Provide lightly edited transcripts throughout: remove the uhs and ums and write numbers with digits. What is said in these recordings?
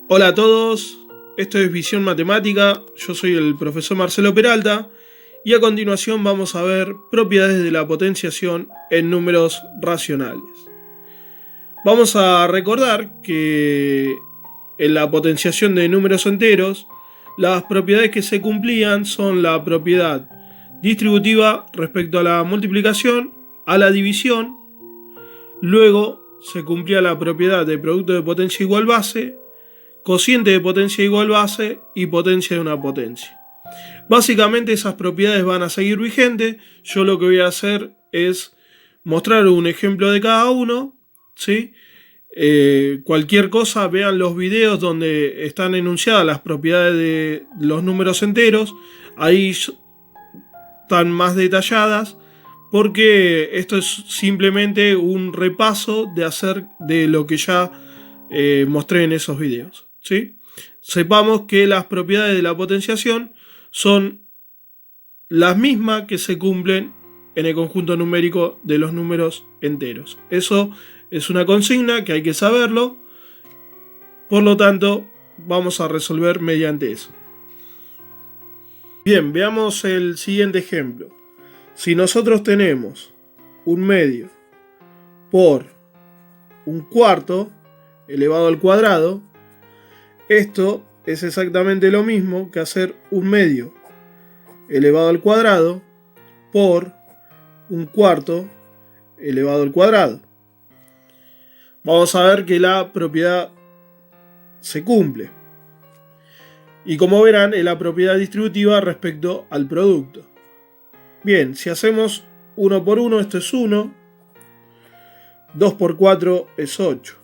Hola a todos, esto es Visión Matemática, yo soy el profesor Marcelo Peralta y a continuación vamos a ver propiedades de la potenciación en números racionales. Vamos a recordar que en la potenciación de números enteros, las propiedades que se cumplían son la propiedad distributiva respecto a la multiplicación, a la división, luego se cumplía la propiedad de producto de potencia igual base, cociente de potencia igual base y potencia de una potencia. Básicamente esas propiedades van a seguir vigentes. Yo lo que voy a hacer es mostrar un ejemplo de cada uno, ¿sí? Cualquier cosa, vean los videos donde están enunciadas las propiedades de los números enteros. Ahí están más detalladas porque esto es simplemente un repaso de lo que ya mostré en esos videos. ¿Sí? Sepamos que las propiedades de la potenciación son las mismas que se cumplen en el conjunto numérico de los números enteros. Eso es una consigna que hay que saberlo. Por lo tanto, vamos a resolver mediante eso. Bien, veamos el siguiente ejemplo. Si nosotros tenemos un medio por un cuarto elevado al cuadrado, esto es exactamente lo mismo que hacer un medio elevado al cuadrado por un cuarto elevado al cuadrado. Vamos a ver que la propiedad se cumple. Y como verán, es la propiedad distributiva respecto al producto. Bien, si hacemos 1 por 1, esto es 1. 2 por 4 es 8.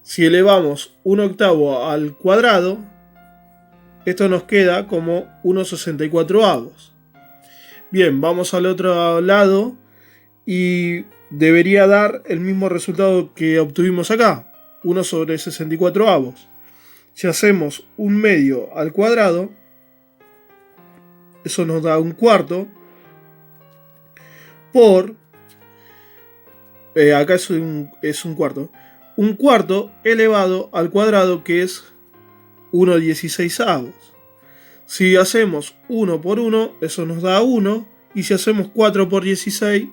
Si elevamos 1/8 al cuadrado, esto nos queda como 1/64. Bien, vamos al otro lado y debería dar el mismo resultado que obtuvimos acá, 1/64. Si hacemos un medio al cuadrado, eso nos da un cuarto por... acá es un cuarto. Un cuarto elevado al cuadrado, que es 1/16. Si hacemos 1 por 1, eso nos da 1. Y si hacemos 4 por 16,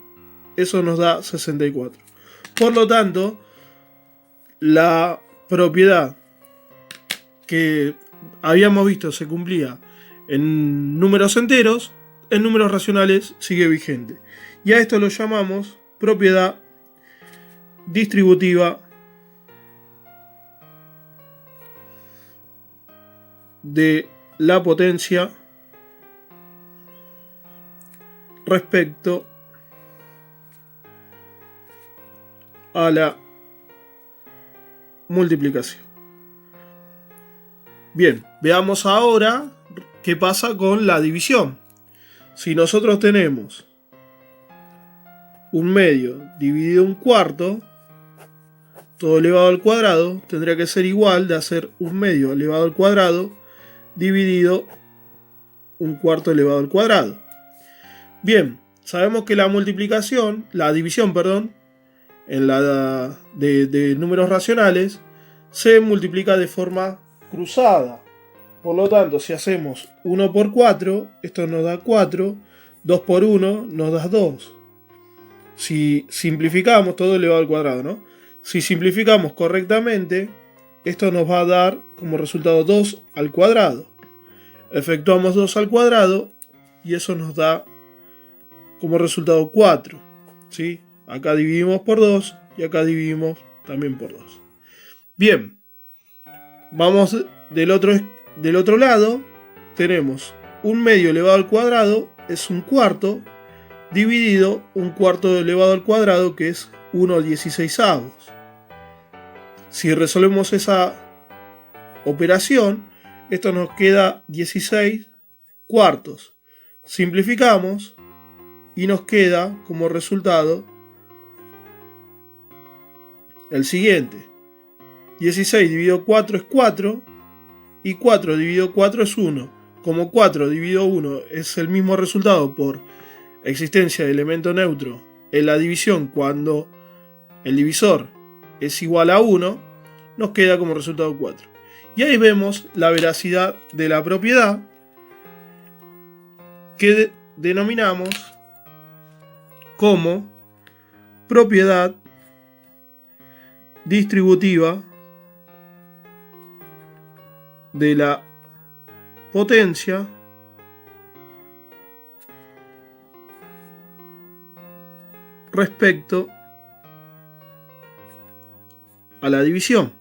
eso nos da 64. Por lo tanto, la propiedad que habíamos visto se cumplía en números enteros, en números racionales sigue vigente. Y a esto lo llamamos propiedad distributiva de la potencia respecto a la multiplicación. Bien, veamos ahora qué pasa con la división. Si nosotros tenemos un medio dividido un cuarto, todo elevado al cuadrado, tendría que ser igual de hacer un medio elevado al cuadrado dividido un cuarto elevado al cuadrado. Bien, sabemos que la división, en la de números racionales se multiplica de forma cruzada. Por lo tanto, si hacemos 1 por 4, esto nos da 4, 2 por 1 nos da 2. Si simplificamos, todo elevado al cuadrado, ¿no? Si simplificamos correctamente, esto nos va a dar como resultado 2 al cuadrado. Efectuamos 2 al cuadrado y eso nos da como resultado 4. ¿Sí? Acá dividimos por 2 y acá dividimos también por 2. Bien, vamos del otro lado. Tenemos un medio elevado al cuadrado, es un cuarto, dividido un cuarto elevado al cuadrado, que es 1/16. Si resolvemos esa operación, esto nos queda 16 cuartos. Simplificamos y nos queda como resultado el siguiente. 16 dividido 4 es 4 y 4 dividido 4 es 1. Como 4 dividido 1 es el mismo resultado por existencia de elemento neutro en la división cuando el divisor es igual a 1, nos queda como resultado 4. Y ahí vemos la veracidad de la propiedad que denominamos como propiedad distributiva de la potencia respecto a la división.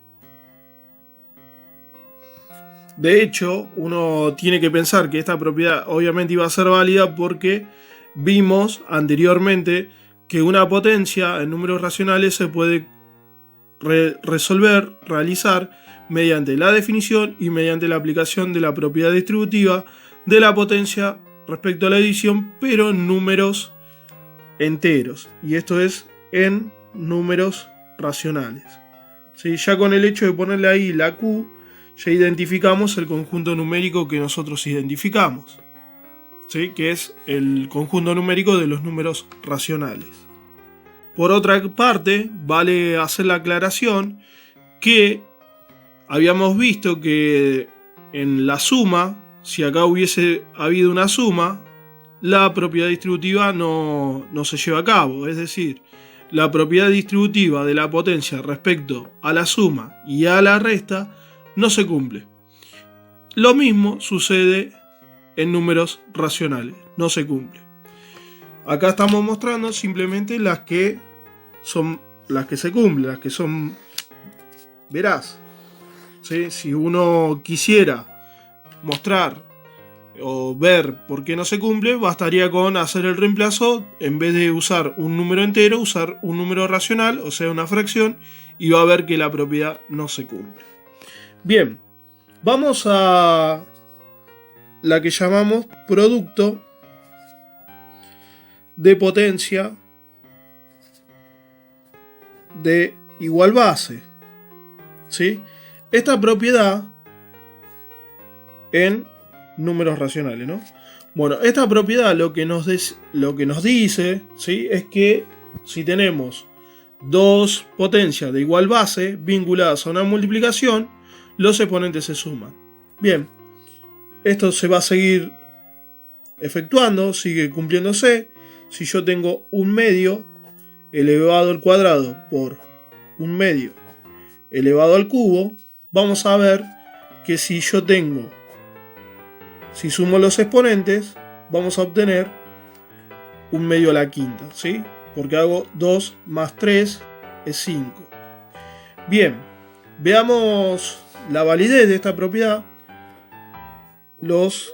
De hecho, uno tiene que pensar que esta propiedad obviamente iba a ser válida porque vimos anteriormente que una potencia en números racionales se puede realizar mediante la definición y mediante la aplicación de la propiedad distributiva de la potencia respecto a la división, pero en números enteros. Y esto es en números racionales. ¿Sí? Ya con el hecho de ponerle ahí la Q, ya identificamos el conjunto numérico que nosotros identificamos, ¿sí? Que es el conjunto numérico de los números racionales. Por otra parte, vale hacer la aclaración que habíamos visto que en la suma, si acá hubiese habido una suma, la propiedad distributiva no se lleva a cabo. Es decir, la propiedad distributiva de la potencia respecto a la suma y a la resta no se cumple. Lo mismo sucede en números racionales, no se cumple. Acá estamos mostrando simplemente las que se cumplen, las que son veraz. ¿Sí? Si uno quisiera mostrar o ver por qué no se cumple, bastaría con hacer el reemplazo, en vez de usar un número entero, usar un número racional, o sea una fracción, y va a ver que la propiedad no se cumple. Bien, vamos a la que llamamos producto de potencia de igual base. ¿Sí? Esta propiedad en números racionales, ¿no? Bueno, esta propiedad lo que nos dice, ¿sí? Es que si tenemos dos potencias de igual base vinculadas a una multiplicación, los exponentes se suman. Bien, esto se va a seguir efectuando, sigue cumpliéndose. Si yo tengo un medio elevado al cuadrado por un medio elevado al cubo, vamos a ver que si sumo los exponentes, vamos a obtener un medio a la quinta, ¿sí? Porque hago 2 más 3 es 5. Bien, veamos la validez de esta propiedad. Los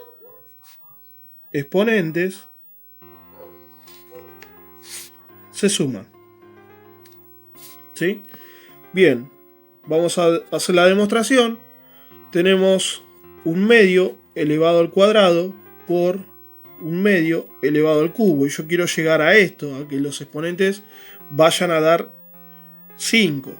exponentes se suman, ¿sí? Bien, vamos a hacer la demostración. Tenemos un medio elevado al cuadrado por un medio elevado al cubo. Y yo quiero llegar a esto, a que los exponentes vayan a dar 5.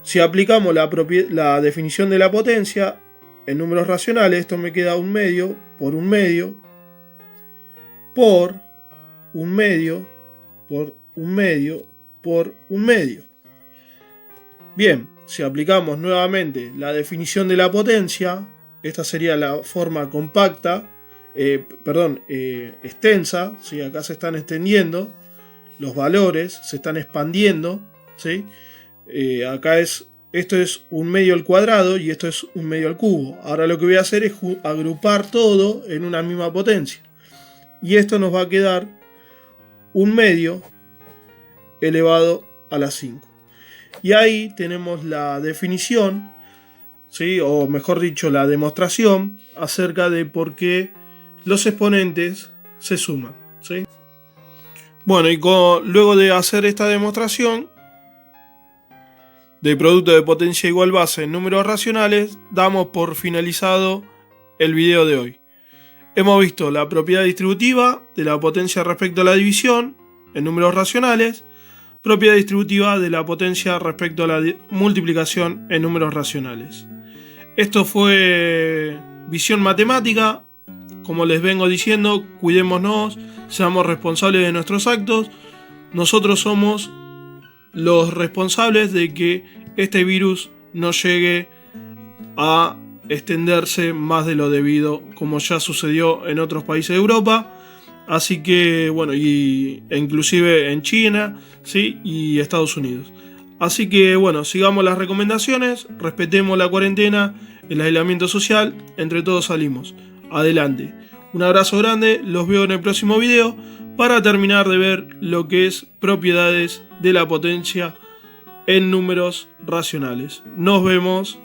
Si aplicamos la definición de la potencia en números racionales, esto me queda un medio por un medio por un medio por un medio por un medio. Bien, si aplicamos nuevamente la definición de la potencia, esta sería la forma compacta, extensa, ¿sí? Acá se están extendiendo los valores, se están expandiendo, ¿sí? Esto es un medio al cuadrado y esto es un medio al cubo. Ahora lo que voy a hacer es agrupar todo en una misma potencia. Y esto nos va a quedar un medio elevado a la 5. Y ahí tenemos la definición, ¿sí? O mejor dicho, la demostración acerca de por qué los exponentes se suman, ¿sí? Bueno, y luego de hacer esta demostración de producto de potencia igual base en números racionales, damos por finalizado el video de hoy. Hemos visto la propiedad distributiva de la potencia respecto a la división en números racionales, propiedad distributiva de la potencia respecto a la multiplicación en números racionales. Esto fue visión matemática. Como les vengo diciendo, cuidémonos, seamos responsables de nuestros actos. Nosotros somos los responsables de que este virus no llegue a extenderse más de lo debido, como ya sucedió en otros países de Europa. Así que, bueno, e inclusive en China, ¿sí? Y Estados Unidos. Así que, bueno, sigamos las recomendaciones, respetemos la cuarentena, el aislamiento social, entre todos salimos. Adelante. Un abrazo grande, los veo en el próximo video para terminar de ver lo que es propiedades de la potencia en números racionales. Nos vemos.